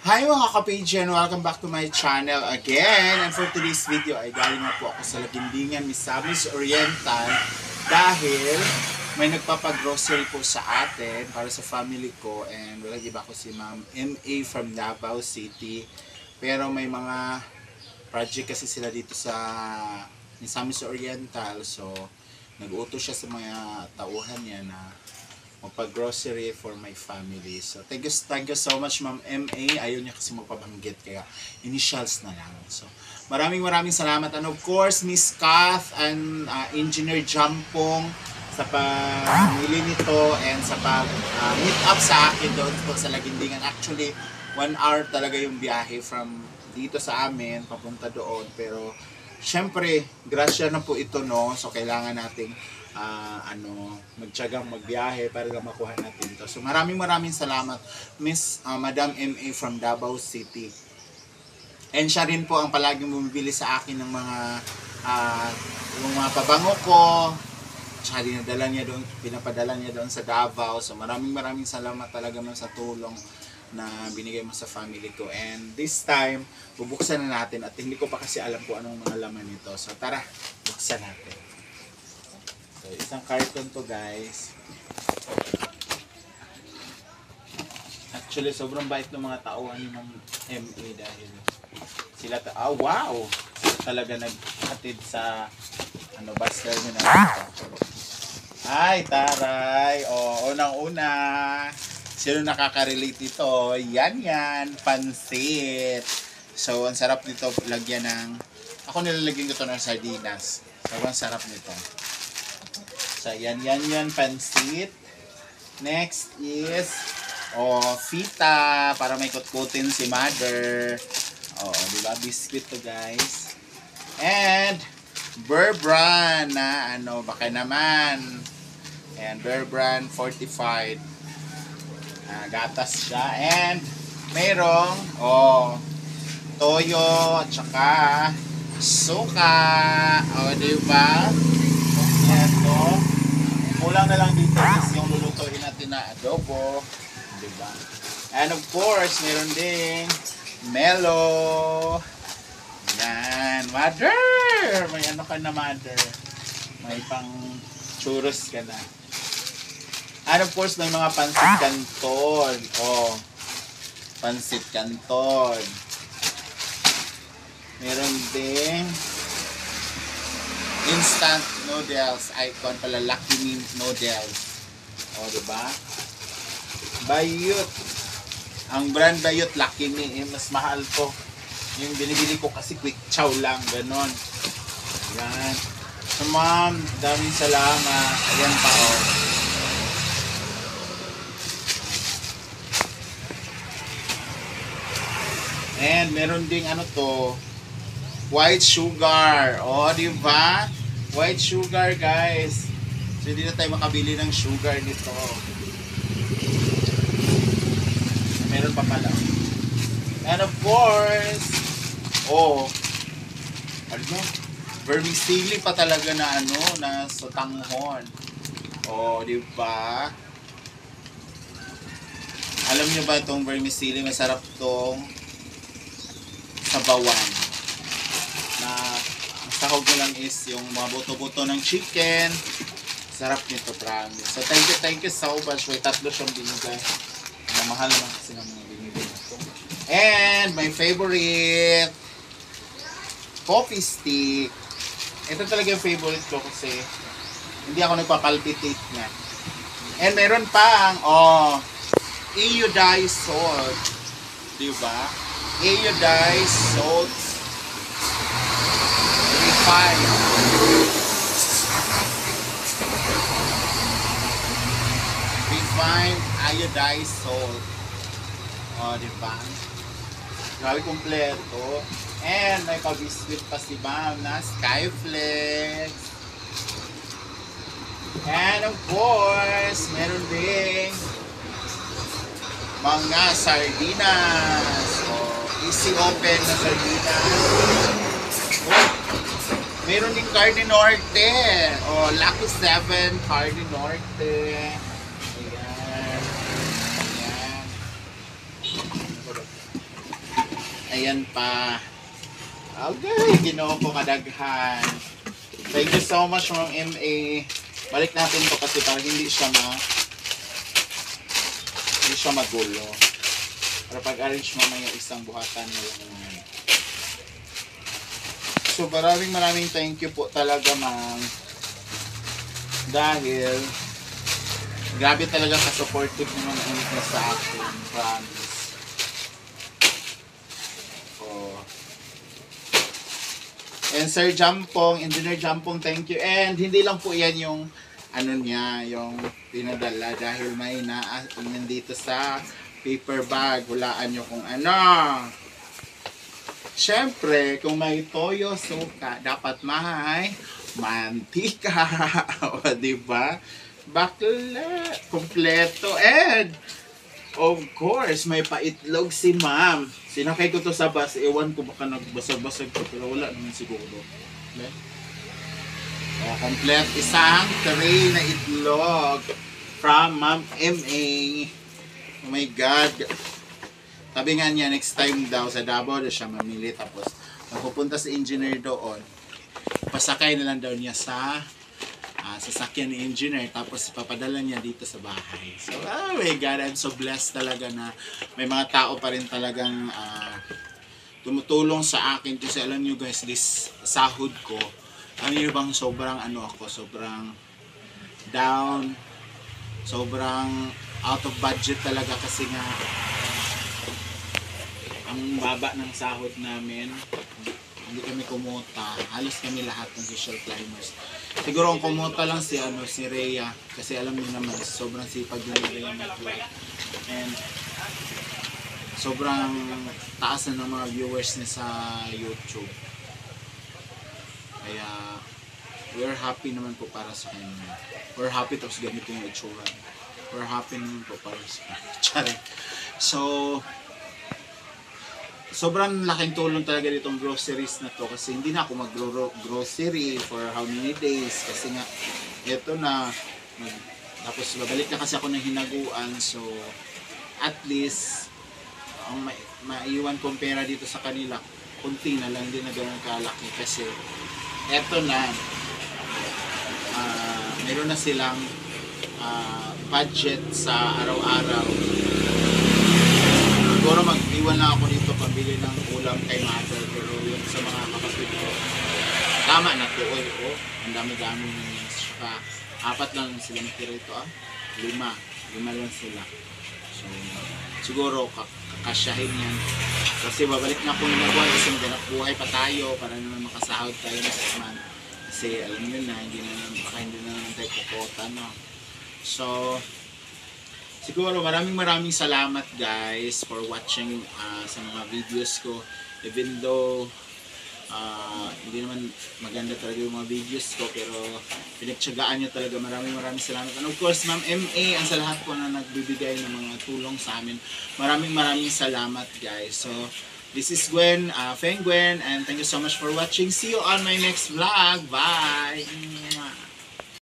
Hi mga kapagyan! Welcome back to my channel again. And for today's video ay galing na po ako sa Lagindingan, Misamis Oriental dahil may nagpapagrocery po sa atin para sa family ko, and walang iba ko si Ma'am MA from Davao City. Pero may mga project kasi sila dito sa Misamis Oriental, so nag-utos siya sa mga tauhan niya na magpa-grocery for my family. So, thank you so much, Ma'am MA. Ayaw niya kasi magpabanggit, kaya initials na lang. So, maraming salamat. And of course, Miss Kath and Engineer Jampong sa pamili nito and sa pag-meet up sa akin doon po sa Lagindingan. Actually, 1 hour talaga yung biyahe from dito sa amin, papunta doon. Pero, syempre, grasya na po ito, no? So, kailangan nating magtiyagang magbiyahe para lang makuha natin ito. So maraming salamat Miss Madam MA from Davao City. And siya rin po ang palaging bumibili sa akin ng mga yung mga pabango ko. Tsaka pinapadala niya doon sa Davao. So maraming salamat talaga man sa tulong na binigay mo sa family ko. And this time, bubuksan na natin at hindi ko pa kasi alam kung anong mga laman nito. So tara, buksan natin. So, isang carton to, guys. Actually, sobrang bait ng mga tauhan ni Ma'am MA dahil sila wow! Sila talaga naghatid sa bus terminal. Ay, taray! Unang-una, sino nakaka-relate ito? Yan, pansit. So, ang sarap nito lagyan ng, ako nilalagyan ko ito ng sardinas. Sobrang sarap nito. So, yan, pansit. Next is, fita, para may kutkutin si mother. Diba? Biscuit to, guys. And, Bear Brand na, baka naman. And, Bear Brand fortified. Gatas siya. And, mayroong, toyo, tsaka, suka. Diba? Ito. Kulang na lang dito is yung lulutuin natin na adobo, diba? And of course, meron ding melo. Yan, mother! May ka na, mother. May pang churros ka na. And of course, may mga pansit canton. Pansit canton. Meron ding instant noodles, icon pala, Lucky Me noodles. Diba? Bayot. Ang brand Bayot, Lucky Me, mas mahal to. Yung binibili ko kasi quick chow lang, ganon. Yan. So ma'am, daming salamat. Ayan pa, And meron ding white sugar. Diba? White sugar, guys. So, hindi na tayo makabili ng sugar nito. Meron pa pala. And of course, vermicelli pa talaga na na sa tanghon. Diba? Alam niyo ba itong vermicelli? Masarap tong sabawan. Na masahog mo lang is yung mga buto-buto ng chicken. Sarap nito, promise. So thank you so much. May 3 siyang binigay. Mahal naman kasi ng mga binigay nito. And my favorite coffee stick. Ito talaga yung favorite ko kasi hindi ako nagpapalpitate niya. And meron pang iodized salt. Diba? Iodized salt. Refined iodized salt. Diba? Grabe kompleto. And may pa-biscuit pa si ma'am na Skyflex. And of course, meron ding mga sardinas. Easy open na sardinas. Meron din Carne Norte. Lucky 7 Carne Norte. Ayan. Ayan pa. Okay, ginoo ko kadaghan. Thank you so much, Ma'am MA. Balik natin to kasi para hindi siya magulo. Para pag-arrange mamaya isang buhatan na lang. So maraming thank you po talaga, ma'am. Dahil grabe talaga ka-supportive naman ang sa akin. Promise. Oh. And Sir Jampong, Engineer Jampong, thank you. And hindi lang po yan yung ano niya, yung pinadala dahil may nandito sa paper bag. Hulaan nyo kung ano. Siyempre, kung may toyo suka, dapat may mantika. O, diba? Bakla. Kompleto. And, of course, may paitlog si ma'am. Sinakay ko to sa bus. Ewan ko baka nagbasag-basag ko. Pero wala naman siguro. Okay? O, complete. Isang tray na itlog from Ma'am M.A. Oh my God. Sabi nga niya, next time daw sa Davao na siya mamili. Tapos, magpupunta sa engineer doon. Pasakay na lang daw niya sa sasakyan ni engineer. Tapos, papadala niya dito sa bahay. So, oh my God, I'm so blessed talaga na may mga tao pa rin talagang tumutulong sa akin. Kasi alam niyo guys, this sahod ko, alam niyo bang sobrang sobrang down, sobrang out of budget talaga kasi nga ang baba ng sahod namin, hindi kami kumuta. Halos kami lahat ng social climbers. Siguro ang kumuta lang si Rhea kasi alam niyo naman sobrang sipag ni Rhea mag-vlog. And sobrang taas na ng mga viewers niya sa YouTube. Kaya we're happy naman po para sa kanya. We're happy tapos ganito yung itsura. We're happy naman po para sa kanya. So, sobrang laking tulong talaga ditong groceries na to kasi hindi na ako mag-grocery for how many days kasi nga eto na tapos babalik na kasi ako ng hinaguan, so at least ang maiwan kong pera dito sa kanila kunti na lang, hindi na ganun kalaki kasi eto na meron na silang budget sa araw-araw. Siguro mag-iwan na ako dito pambili ng ulam kay mother, pero yung sa mga kapatid ko tama na to. Ang dami-dami na yan. Saka 4 lang silang tira ito. 5 lang sila. So siguro kakasyahin yan kasi babalik na ako ng buwan kasi maghanap buhay pa tayo para naman makasahod tayo next month kasi alam nyo na hindi na naman tayo kukota, no? So siguro maraming salamat guys for watching sa mga videos ko, even though hindi naman maganda talaga yung mga videos ko, pero pinagtsagaan nyo talaga. Maraming salamat. And of course Ma'am MA ang sa lahat po na nagbibigay ng mga tulong sa amin. Maraming salamat guys. So this is Gwen, Feng Gwen, and thank you so much for watching. See you on my next vlog. Bye!